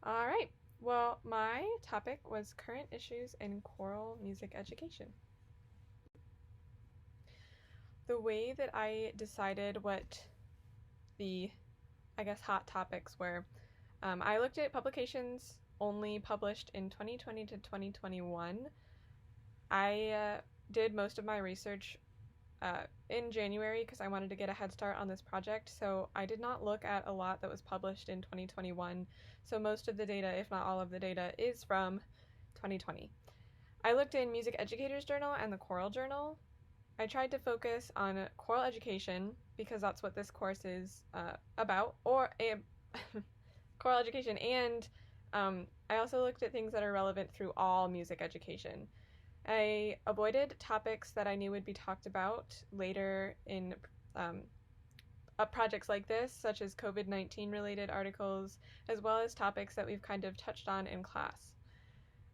All right. Well, my topic was current issues in choral music education. The way that I decided what the, hot topics were, I looked at publications only published in 2020 to 2021. I did most of my research in January because I wanted to get a head start on this project, so I did not look at a lot that was published in 2021. So most of the data, if not all of the data, is from 2020. I looked in Music Educators Journal and the Choral Journal. I tried to focus on choral education because that's what this course is about, or choral education, and I also looked at things that are relevant through all music education. I avoided topics that I knew would be talked about later in projects like this, such as COVID-19 related articles, as well as topics that we've kind of touched on in class.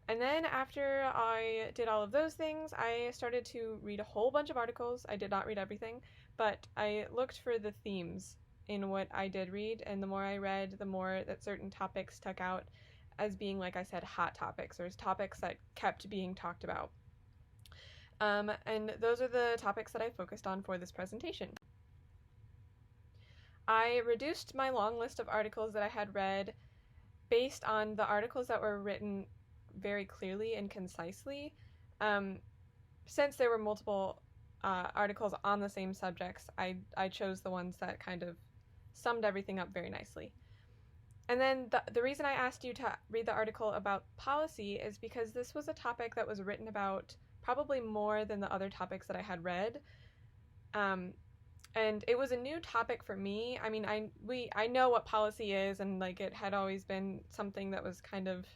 And then after I did all of those things, I started to read a whole bunch of articles. I did not read everything, but I looked for the themes in what I did read, and the more I read, the more that certain topics stuck out as being, like I said, hot topics, or topics that kept being talked about. And those are the topics that I focused on for this presentation. I reduced my long list of articles that I had read based on the articles that were written very clearly and concisely. Since there were multiple articles on the same subjects, I chose the ones that kind of summed everything up very nicely. And then the reason I asked you to read the article about policy is because this was a topic that was written about probably more than the other topics that I had read. And it was a new topic for me. I mean, I know what policy is, and like it had always been something that was kind of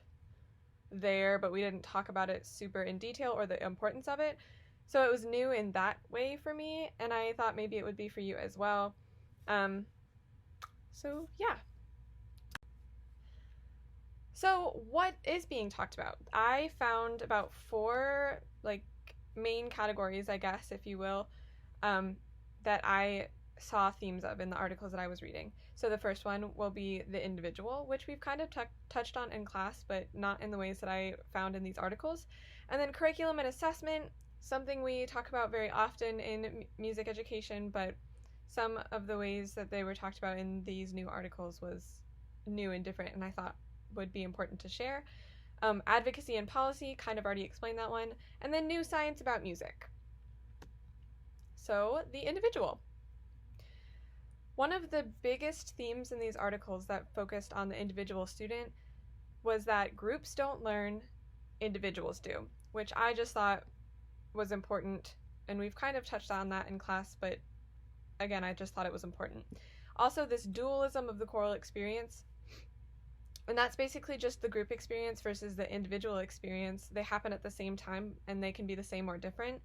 there, but we didn't talk about it super in detail or the importance of it. So it was new in that way for me, and I thought maybe it would be for you as well. So yeah. So what is being talked about? I found about 4 main categories, I guess, if you will, that I saw themes of in the articles that I was reading. So the first one will be the individual, which we've kind of touched on in class, but not in the ways that I found in these articles. And then curriculum and assessment, something we talk about very often in music education, but some of the ways that they were talked about in these new articles was new and different, and I thought would be important to share. Advocacy and policy, kind of already explained that one. And then new science about music. So, the individual. One of the biggest themes in these articles that focused on the individual student was that groups don't learn, individuals do, which I just thought was important, and we've kind of touched on that in class, but again, I just thought it was important. Also, this dualism of the choral experience, and that's basically just the group experience versus the individual experience. They happen at the same time, and they can be the same or different.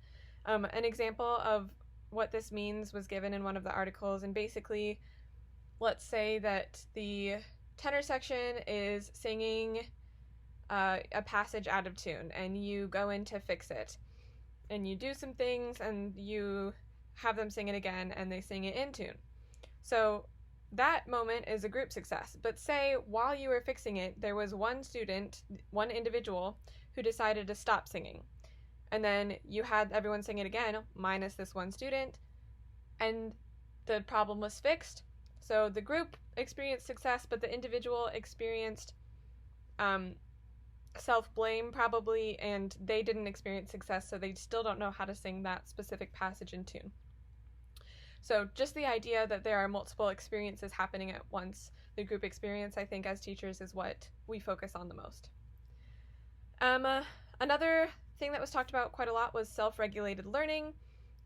An example of what this means was given in one of the articles, and basically, let's say that the tenor section is singing a passage out of tune, and you go in to fix it, and you do some things, and you have them sing it again, and they sing it in tune. So that moment is a group success. But say while you were fixing it, there was one student, one individual, who decided to stop singing. And then you had everyone sing it again, minus this one student, and the problem was fixed. So the group experienced success, but the individual experienced self-blame probably, and they didn't experience success, so they still don't know how to sing that specific passage in tune. So just the idea that there are multiple experiences happening at once, the group experience, I think, as teachers is what we focus on the most. Another thing that was talked about quite a lot was self-regulated learning,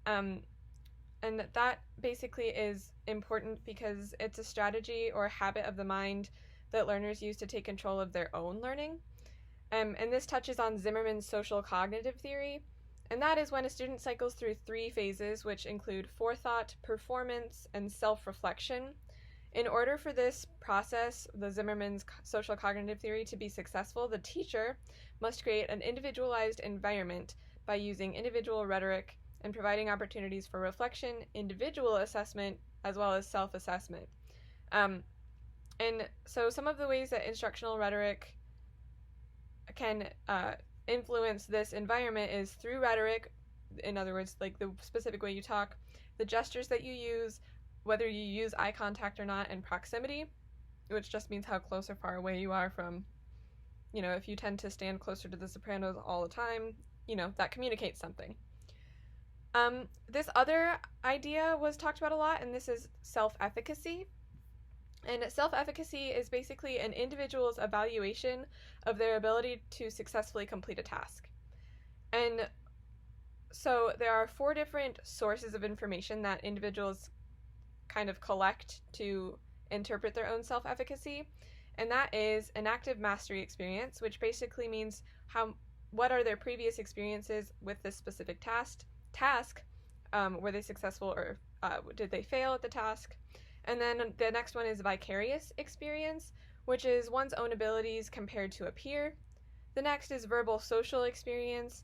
and that basically is important because it's a strategy or a habit of the mind that learners use to take control of their own learning. And this touches on Zimmerman's social cognitive theory, and that is when a student cycles through 3 phases, which include forethought, performance, and self-reflection. In order for this process, the Zimmerman's social cognitive theory, to be successful, the teacher must create an individualized environment by using individual rhetoric and providing opportunities for reflection, individual assessment, as well as self-assessment. And so some of the ways that instructional rhetoric can influence this environment is through rhetoric, in other words, like the specific way you talk, the gestures that you use, whether you use eye contact or not, and proximity, which just means how close or far away you are from, if you tend to stand closer to the sopranos all the time, that communicates something. This other idea was talked about a lot, and this is self-efficacy. And self-efficacy is basically an individual's evaluation of their ability to successfully complete a task. And so there are 4 different sources of information that individuals kind of collect to interpret their own self-efficacy. And that is an active mastery experience, which basically means what are their previous experiences with this specific task. Were they successful or did they fail at the task? And then the next one is vicarious experience, which is one's own abilities compared to a peer. The next is verbal social experience,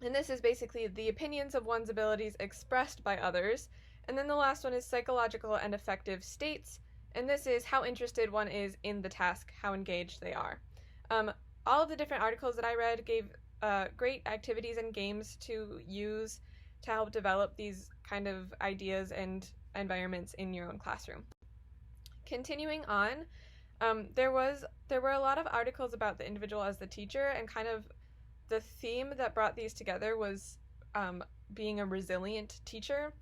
and this is basically the opinions of one's abilities expressed by others. And then the last one is psychological and affective states, and this is how interested one is in the task, how engaged they are. All of the different articles that I read gave great activities and games to use to help develop these kind of ideas and environments in your own classroom. Continuing on, there were a lot of articles about the individual as the teacher, and kind of the theme that brought these together was being a resilient teacher.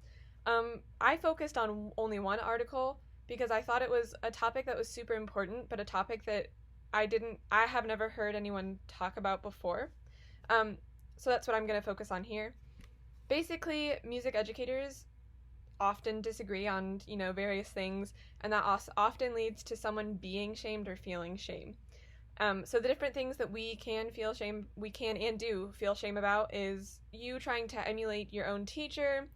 I focused on only one article because I thought it was a topic that was super important, but a topic that I have never heard anyone talk about before. So that's what I'm going to focus on here. Basically, music educators often disagree on, various things, and that often leads to someone being shamed or feeling shame. So the different things that we can and do feel shame about is you trying to emulate your own teacher,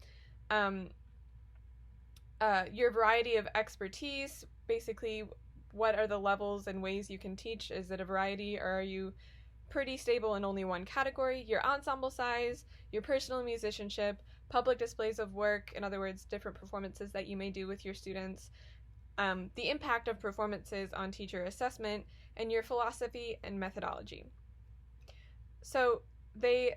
your variety of expertise, basically what are the levels and ways you can teach? Is it a variety, or are you pretty stable in only one category? Your ensemble size, your personal musicianship, public displays of work, in other words, different performances that you may do with your students, the impact of performances on teacher assessment, and your philosophy and methodology. So they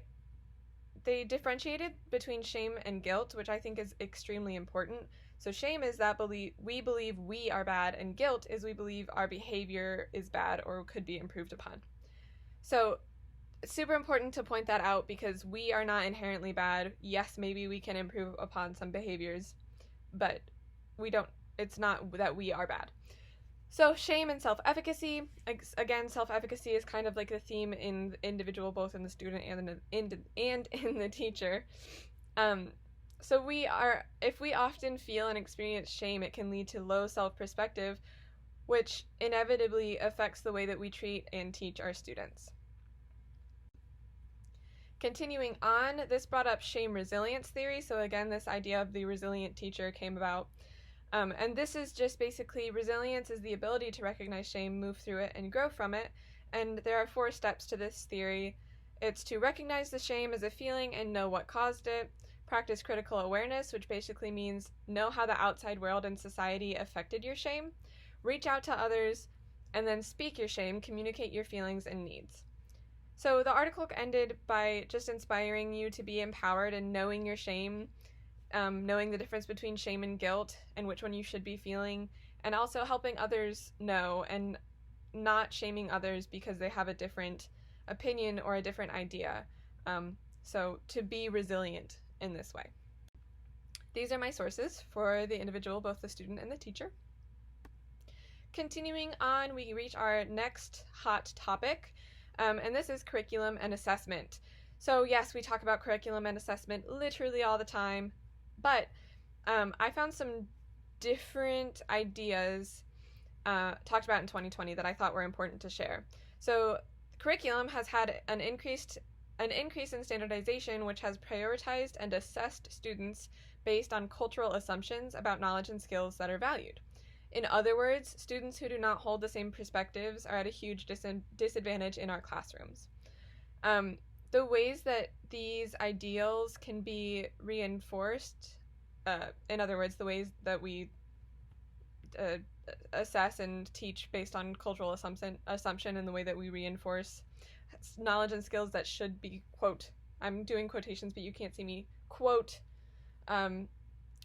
differentiated between shame and guilt, which I think is extremely important. So shame is that we believe we are bad, and guilt is we believe our behavior is bad or could be improved upon. So it's super important to point that out because we are not inherently bad. Yes, maybe we can improve upon some behaviors, but it's not that we are bad. So shame and self-efficacy. Again, self-efficacy is kind of like the theme in the individual, both in the student and in the teacher. So if we often feel and experience shame, it can lead to low self-perspective, which inevitably affects the way that we treat and teach our students. Continuing on, this brought up shame resilience theory. So again, this idea of the resilient teacher came about. And this is just basically resilience is the ability to recognize shame, move through it, and grow from it. And there are 4 steps to this theory. It's to recognize the shame as a feeling and know what caused it. Practice critical awareness, which basically means know how the outside world and society affected your shame. Reach out to others, and then speak your shame, communicate your feelings and needs. So the article ended by just inspiring you to be empowered and knowing your shame, knowing the difference between shame and guilt and which one you should be feeling, and also helping others know and not shaming others because they have a different opinion or a different idea. So to be resilient in this way. These are my sources for the individual, both the student and the teacher. Continuing on, we reach our next hot topic, and this is curriculum and assessment. So yes, we talk about curriculum and assessment literally all the time, but I found some different ideas talked about in 2020 that I thought were important to share. So curriculum has had an increase in standardization, which has prioritized and assessed students based on cultural assumptions about knowledge and skills that are valued. In other words, students who do not hold the same perspectives are at a huge disadvantage in our classrooms. The ways that these ideals can be reinforced, in other words, the ways that we assess and teach based on cultural assumption and the way that we reinforce knowledge and skills that should be, quote, I'm doing quotations, but you can't see me, quote,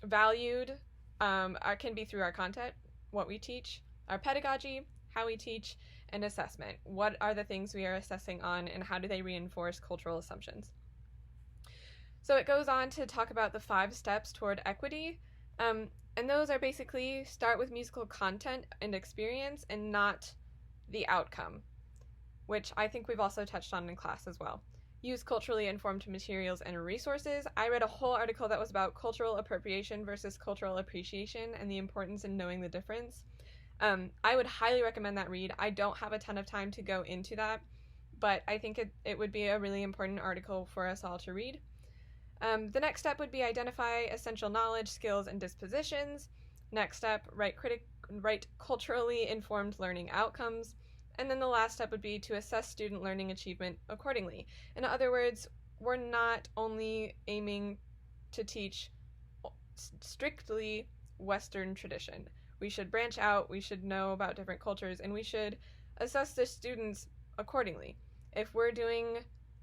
valued, can be through our content, what we teach, our pedagogy, how we teach, and assessment. What are the things we are assessing on, and how do they reinforce cultural assumptions? So it goes on to talk about the 5 steps toward equity, and those are basically start with musical content and experience and not the outcome, which I think we've also touched on in class as well. Use culturally informed materials and resources. I read a whole article that was about cultural appropriation versus cultural appreciation and the importance in knowing the difference. I would highly recommend that read. I don't have a ton of time to go into that, but I think it would be a really important article for us all to read. The next step would be identify essential knowledge, skills, and dispositions. Next step, write culturally informed learning outcomes. And then the last step would be to assess student learning achievement accordingly. In other words, we're not only aiming to teach strictly Western tradition. We should branch out, we should know about different cultures, and we should assess the students accordingly. If we're doing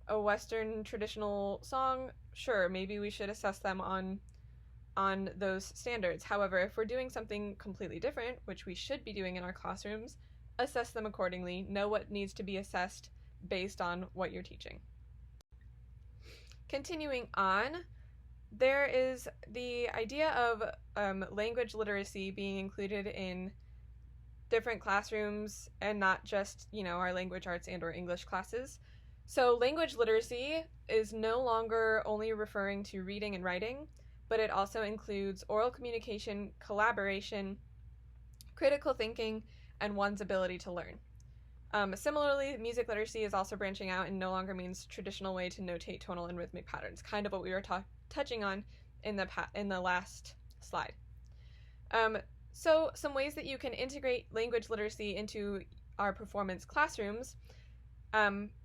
a Western traditional song, sure, maybe we should assess them on those standards. However, if we're doing something completely different, which we should be doing in our classrooms, assess them accordingly, know what needs to be assessed based on what you're teaching. Continuing on, there is the idea of language literacy being included in different classrooms and not just, our language arts and or English classes. So language literacy is no longer only referring to reading and writing, but it also includes oral communication, collaboration, critical thinking, and one's ability to learn. Similarly, music literacy is also branching out and no longer means traditional way to notate tonal and rhythmic patterns, kind of what we were touching on in the last slide. So some ways that you can integrate language literacy into our performance classrooms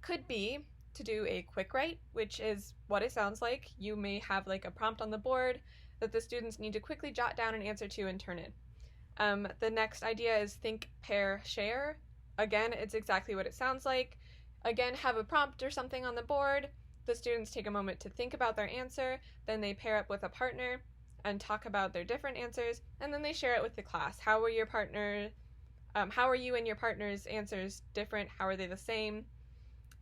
could be to do a quick write, which is what it sounds like. You may have like a prompt on the board that the students need to quickly jot down an answer to and turn in. The next idea is think, pair, share. Again, it's exactly what it sounds like. Again, have a prompt or something on the board. The students take a moment to think about their answer, then they pair up with a partner and talk about their different answers, and then they share it with the class. How are you and your partner's answers different? How are they the same?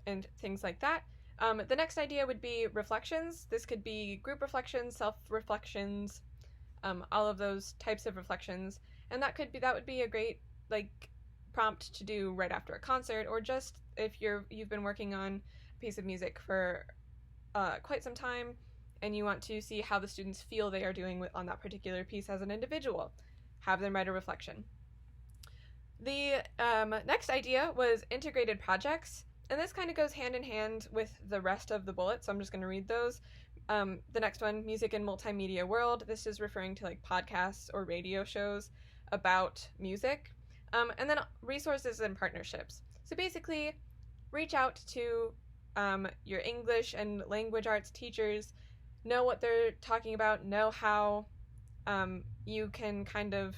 And things like that. The next idea would be reflections. This could be group reflections, self-reflections, all of those types of reflections. And that would be a great prompt to do right after a concert, or just if you've been working on a piece of music for quite some time and you want to see how the students feel they are doing on that particular piece as an individual. Have them write a reflection. The next idea was integrated projects, and this kind of goes hand in hand with the rest of the bullets, so I'm just going to read those. The next one, music and multimedia world. This is referring to podcasts or radio shows about music. And then resources and partnerships. So basically, reach out to your English and language arts teachers, know what they're talking about, know how you can kind of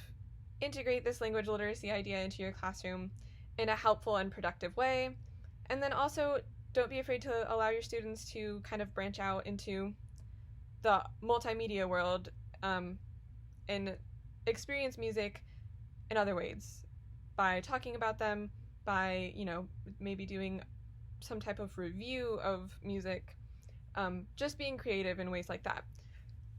integrate this language literacy idea into your classroom in a helpful and productive way. And then also, don't be afraid to allow your students to kind of branch out into the multimedia world and experience music in other ways by talking about them, by, maybe doing some type of review of music, just being creative in ways like that.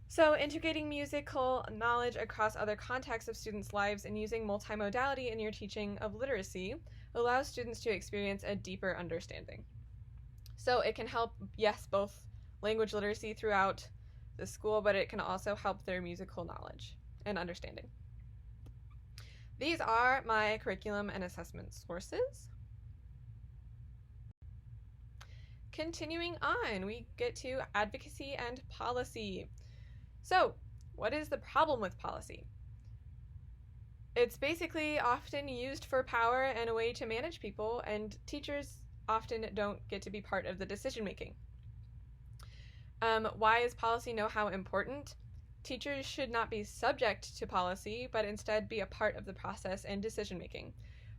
So integrating musical knowledge across other contexts of students' lives and using multimodality in your teaching of literacy allows students to experience a deeper understanding. So it can help, yes, both language literacy throughout the school, but it can also help their musical knowledge and understanding. These are my curriculum and assessment sources. Continuing on, we get to advocacy and policy. So, what is the problem with policy? It's basically often used for power and a way to manage people, and teachers often don't get to be part of the decision making. Why is policy know-how important? Teachers should not be subject to policy, but instead be a part of the process and decision making.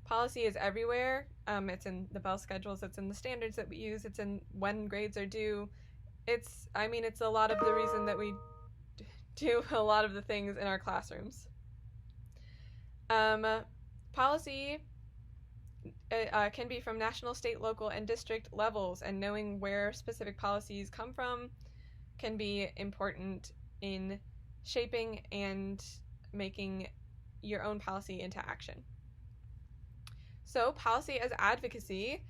Policy is everywhere. It's in the bell schedules, it's in the standards that we use, it's in when grades are due. It's a lot of the reason that we do a lot of the things in our classrooms. Policy can be from national, state, local, and district levels, and knowing where specific policies come from can be important in shaping and making your own policy into action. So, policy as advocacy.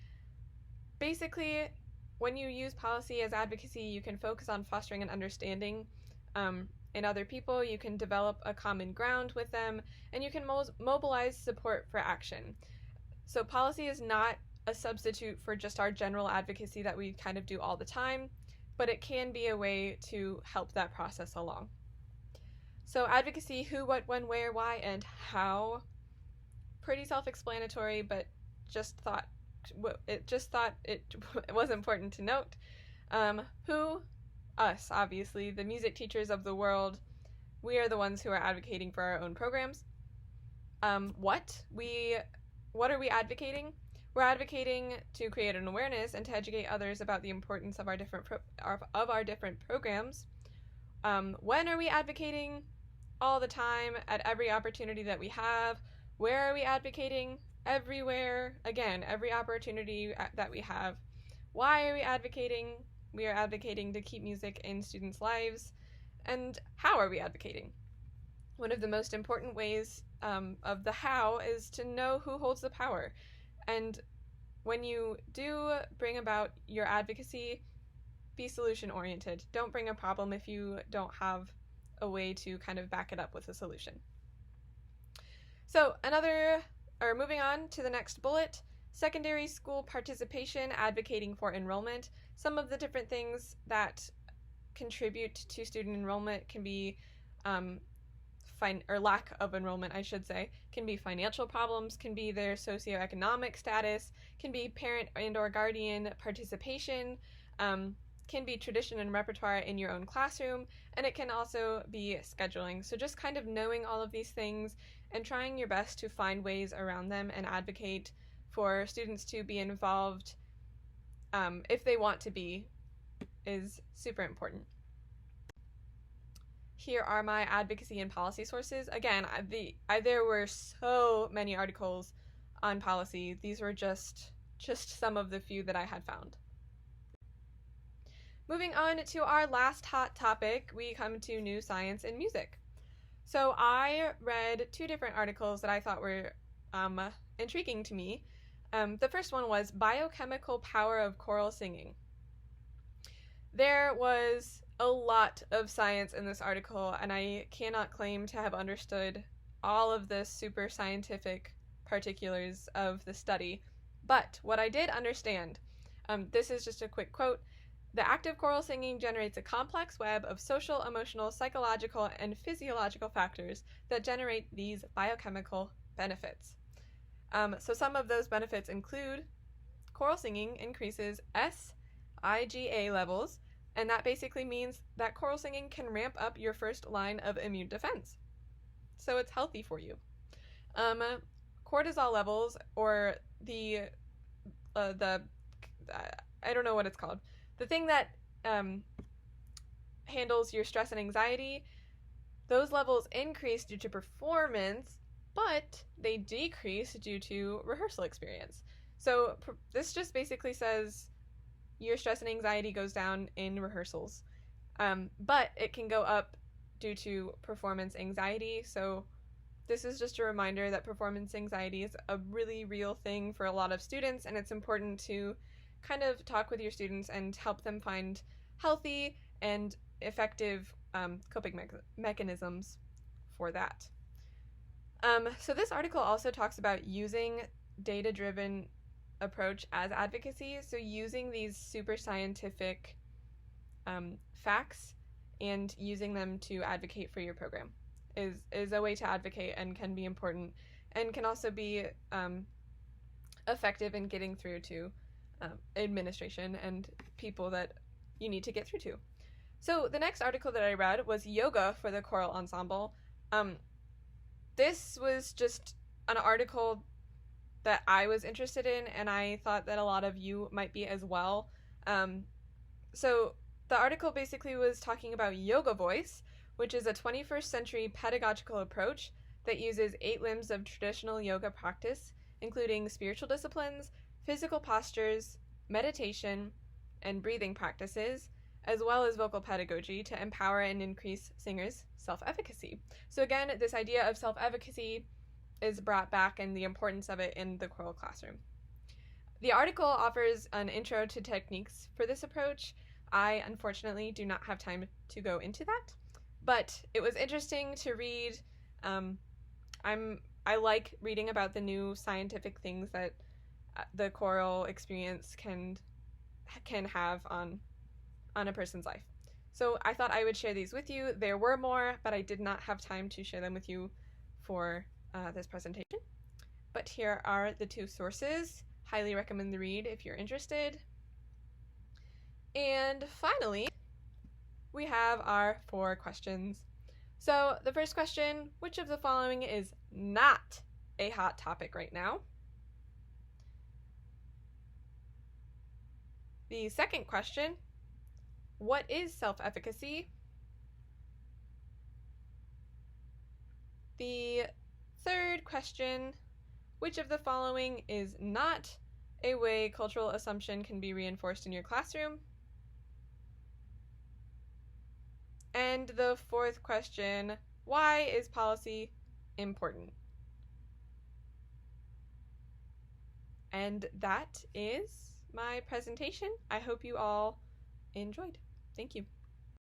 Basically, when you use policy as advocacy, you can focus on fostering an understanding in other people, you can develop a common ground with them, and you can mobilize support for action. So policy is not a substitute for just our general advocacy that we kind of do all the time, but it can be a way to help that process along. So advocacy, who, what, when, where, why, and how. Pretty self-explanatory, but just thought it was important to note. Who? Us, obviously, the music teachers of the world. We are the ones who are advocating for our own programs. What are we advocating? We're advocating to create an awareness and to educate others about the importance of our different programs. When are we advocating? All the time, at every opportunity that we have. Where are we advocating? Everywhere. Again, every opportunity that we have. Why are we advocating? We are advocating to keep music in students' lives. And how are we advocating? One of the most important ways of the how is to know who holds the power. And when you do bring about your advocacy, be solution-oriented. Don't bring a problem if you don't have a way to kind of back it up with a solution. So moving on to the next bullet, secondary school participation, advocating for enrollment. Some of the different things that contribute to student enrollment can be lack of enrollment, I should say, can be financial problems, can be their socioeconomic status, can be parent and or guardian participation, can be tradition and repertoire in your own classroom, and it can also be scheduling. So just kind of knowing all of these things and trying your best to find ways around them and advocate for students to be involved if they want to be is super important. Here are my advocacy and policy sources. Again, there were so many articles on policy. These were just some of the few that I had found. Moving on to our last hot topic, we come to new science in music. So I read two different articles that I thought were intriguing to me. The first one was Biochemical Power of Choral Singing. There was a lot of science in this article, and I cannot claim to have understood all of the super scientific particulars of the study. But what I did understand, this is just a quick quote, the act of choral singing generates a complex web of social, emotional, psychological, and physiological factors that generate these biochemical benefits. So some of those benefits include choral singing increases SIGA levels, and that basically means that choral singing can ramp up your first line of immune defense. So it's healthy for you. Cortisol levels, or the I don't know what it's called. The thing that handles your stress and anxiety, those levels increase due to performance, but they decrease due to rehearsal experience. So this just basically says your stress and anxiety goes down in rehearsals, but it can go up due to performance anxiety. So this is just a reminder that performance anxiety is a really real thing for a lot of students, and it's important to kind of talk with your students and help them find healthy and effective coping mechanisms for that. So this article also talks about using data-driven approach as advocacy, so using these super scientific facts and using them to advocate for your program is a way to advocate and can be important and can also be effective in getting through to administration and people that you need to get through to. So the next article that I read was Yoga for the Choral Ensemble. Um, this was just an article that I was interested in, and I thought that a lot of you might be as well. Um, so the article basically was talking about yoga voice, which is a 21st century pedagogical approach that uses 8 limbs of traditional yoga practice, including spiritual disciplines, physical postures, meditation, and breathing practices, as well as vocal pedagogy to empower and increase singers' self efficacy. So, again, this idea of self efficacy is brought back and the importance of it in the choral classroom. The article offers an intro to techniques for this approach. I unfortunately do not have time to go into that, but it was interesting to read. Um, I like reading about the new scientific things that the choral experience can have on a person's life. So I thought I would share these with you. There were more, but I did not have time to share them with you for this presentation. But here are the 2 sources. Highly recommend the read if you're interested. And finally, we have our 4 questions. So the first question, which of the following is not a hot topic right now? The second question, what is self-efficacy? The third question, which of the following is not a way cultural assumption can be reinforced in your classroom? And the fourth question, why is policy important? And that is my presentation. I hope you all enjoyed. Thank you.